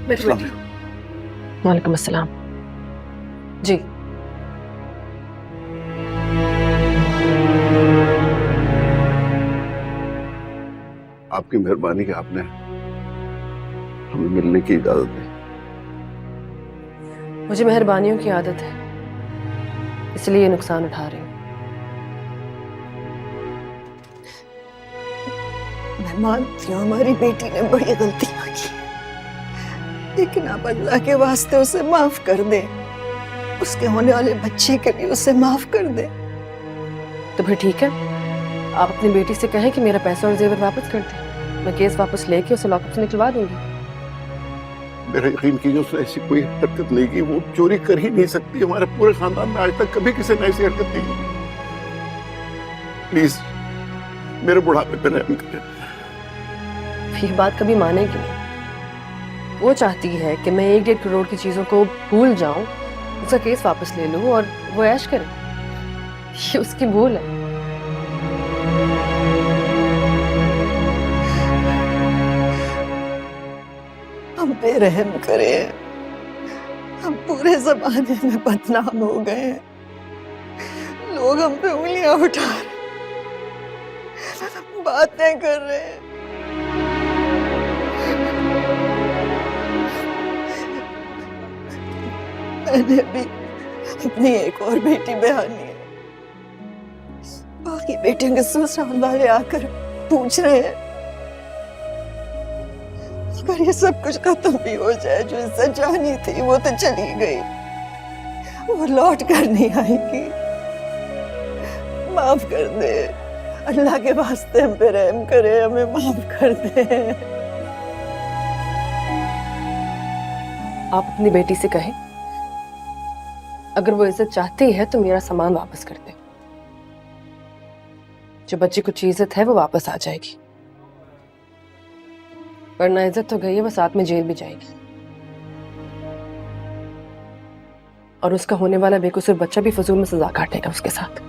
वालेकुम अस्सलाम। जी आपकी मेहरबानी कि आपने हमें मिलने की इजाजत दी। मुझे मेहरबानियों की आदत है, इसलिए ये नुकसान उठा रही हूँ। मैं मानती हूँ हमारी बेटी ने बड़ी गलतियां की, लेकिन आप अल्लाह के वास्ते उसे माफ कर दे। उसके होने वाले बच्चे के लिए उसे माफ कर दे। तो फिर ठीक है, आप अपनी बेटी से कहें कि मेरा पैसा और जेवर वापस कर दे। मैं केस वापस लेके उसे लॉकअप से निकलवा दूंगी। मेरा यकीन कीजिए उसने ऐसी कोई हरकत नहीं की। वो चोरी कर ही नहीं सकती। हमारे पूरे खानदान में आज तक कभी किसी ने ऐसी हरकत नहीं की। प्लीज मेरे बुढ़ापे पे रहम करें। ये बात कभी मानेगी नहीं। वो चाहती है कि मैं 1-1.5 करोड़ की चीजों को भूल जाऊं, उसका केस वापस ले लूं और वो ऐश करे। ये उसकी भूल है। हम पे रहम करें। हम पूरे जमाने में बदनाम हो गए हैं। लोग हम पे उंगलियां उठा रहे, बातें कर रहे हैं। मैंने भी अपनी एक और बेटी बयानी है। बाकी बेटियों के ससुराल वाले आकर पूछ रहे हैं, अगर ये सब कुछ खत्म भी हो जाए, जो इज्जत जानी थी वो तो चली गई, वो लौट कर नहीं आएगी। माफ कर दे, अल्लाह के वास्ते हम पे रहम करे, हमें माफ कर दे। आप अपनी बेटी से कहें, अगर वो इज्जत चाहती है तो मेरा सामान वापस कर दे। जो बच्चे को इज्जत है वो वापस आ जाएगी, वरना इज्जत तो गई है, वो साथ में जेल भी जाएगी। और उसका होने वाला बेकसूर बच्चा भी फजूल में सजा काटेगा उसके साथ।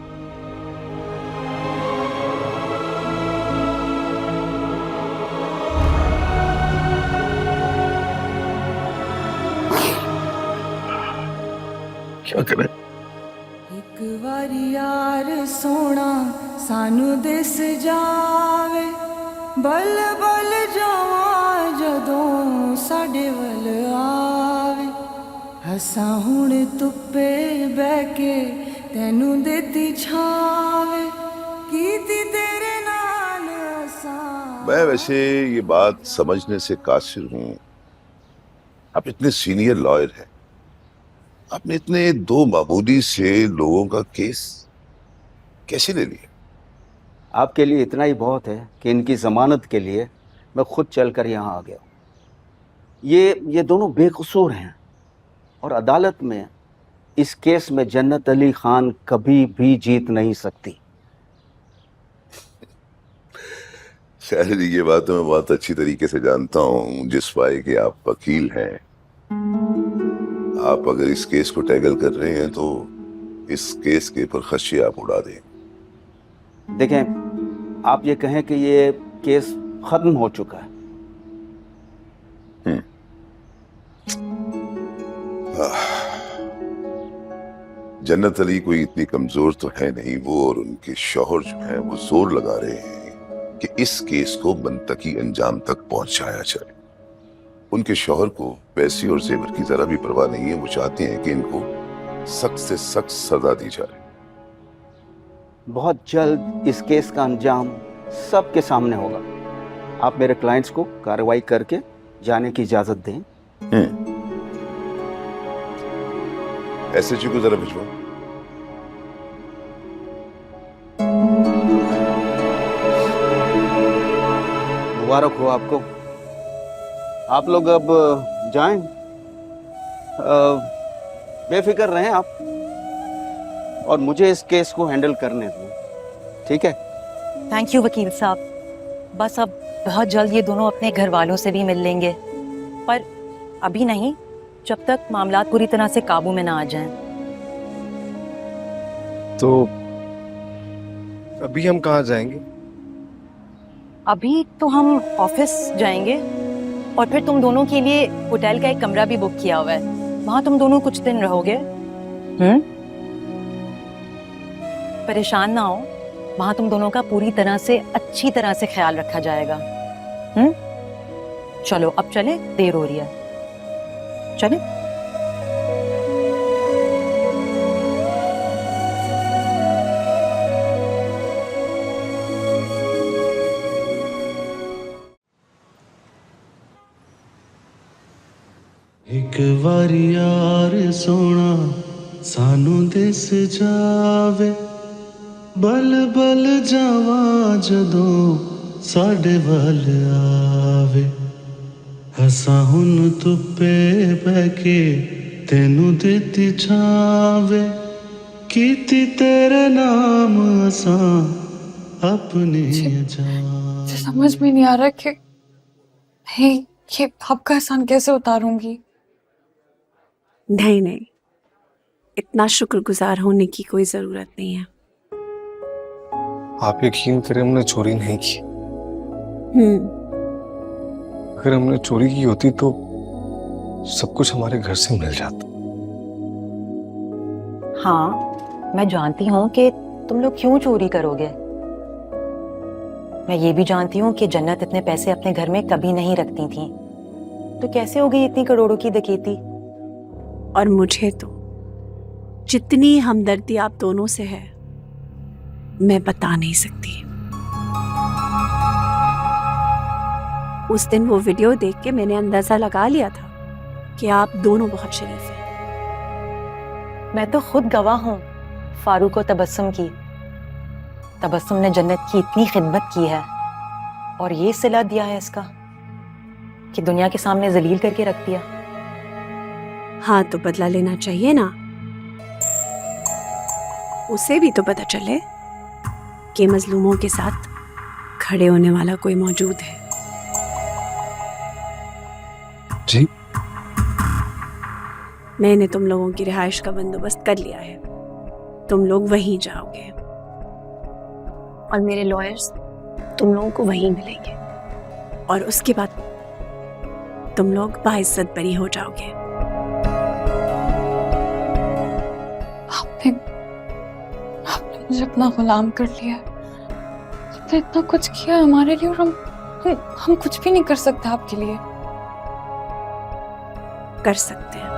क्या करें? एक बारी यार सोना सानू दिस जावे, बल बल जावा जदों साडे वल आवे। हसा हुण धुप्पे बह के तैनू देती छावे, कीती तेरे नाल असा। मैं वैसे ये बात समझने से कासिर हूं। आप इतने सीनियर लॉयर हैं, आपने इतने दो मामूली से लोगों का केस कैसे ले लिया? आपके लिए इतना ही बहुत है कि इनकी ज़मानत के लिए मैं खुद चलकर यहाँ आ गया। ये दोनों बेकसूर हैं और अदालत में इस केस में जन्नत अली खान कभी भी जीत नहीं सकती। खैर ये बात तो मैं बहुत अच्छी तरीके से जानता हूँ। जिस पाए कि आप वकील हैं, आप अगर इस केस को टैकल कर रहे हैं तो इस केस के पर खदशे आप उड़ा दें। देखें, आप ये कहें कि ये केस खत्म हो चुका है। जन्नत अली कोई इतनी कमजोर तो है नहीं। वो और उनके शौहर जो हैं वो जोर लगा रहे हैं कि इस केस को मुंतकी अंजाम तक पहुंचाया जाए। उनके शौहर को पैसे और जेवर की जरा भी परवाह नहीं है। वो चाहते हैं कि इनको सख्त से सख्त सजा दी जाए। बहुत जल्द इस केस का अंजाम सबके सामने होगा। आप मेरे क्लाइंट्स को कार्रवाई करके जाने की इजाजत दें। एसएचओ को जरा भिजवाओ। मुबारक हो आपको। आप लोग अब जाएं। बेफिक्र रहें आप, और मुझे इस केस को हैंडल करने दें, ठीक है? थैंक यू वकील साहब। बस अब बहुत जल्द ये दोनों अपने घर वालों से भी मिल लेंगे, पर अभी नहीं, जब तक मामला पूरी तरह से काबू में ना आ जाएं। तो अभी हम कहाँ जाएंगे? अभी तो हम ऑफिस जाएंगे, और फिर तुम दोनों के लिए होटल का एक कमरा भी बुक किया हुआ है, वहां तुम दोनों कुछ दिन रहोगे। परेशान ना हो, वहां तुम दोनों का पूरी तरह से अच्छी तरह से ख्याल रखा जाएगा। चलो अब चले, देर हो रही है, चले। एक वारी यार सोना सानू दिस जावे, बल बल जावा जदों साडे वल आवे। हसा हुन धुप्पे बैके तेनू दित्ती छावे, कीती तेरे नाम असां अपनी जान। समझ में नहीं आ रहा कि हे ये आपका एहसान कैसे उतारूंगी। नहीं नहीं, इतना शुक्रगुजार होने की कोई जरूरत नहीं है। आप यकीन करें, हमने चोरी नहीं की। अगर हमने चोरी की होती तो सब कुछ हमारे घर से मिल जाता। हाँ, मैं जानती हूँ कि तुम लोग क्यों चोरी करोगे। मैं ये भी जानती हूँ कि जन्नत इतने पैसे अपने घर में कभी नहीं रखती थी, तो कैसे हो गई इतनी करोड़ों की डकैती। और मुझे तो जितनी हमदर्दी आप दोनों से है मैं बता नहीं सकती। उस दिन वो वीडियो देख के मैंने अंदाजा लगा लिया था कि आप दोनों बहुत शरीफ हैं। मैं तो खुद गवाह हूँ फारूक और तबस्सुम की। तबस्सुम ने जन्नत की इतनी खिदमत की है और ये सिला दिया है इसका कि दुनिया के सामने जलील करके रख दिया। हाँ, तो बदला लेना चाहिए ना। उसे भी तो पता चले कि मजलूमों के साथ खड़े होने वाला कोई मौजूद है। जी, मैंने तुम लोगों की रिहाइश का बंदोबस्त कर लिया है। तुम लोग वहीं जाओगे और मेरे लॉयर्स तुम लोगों को वहीं मिलेंगे, और उसके बाद तुम लोग बाइज्जत बरी हो जाओगे। आपने मुझे अपना गुलाम कर लिया। आपने इतना कुछ किया हमारे लिए, और हम कुछ भी नहीं कर सकते आपके लिए। कर सकते हैं।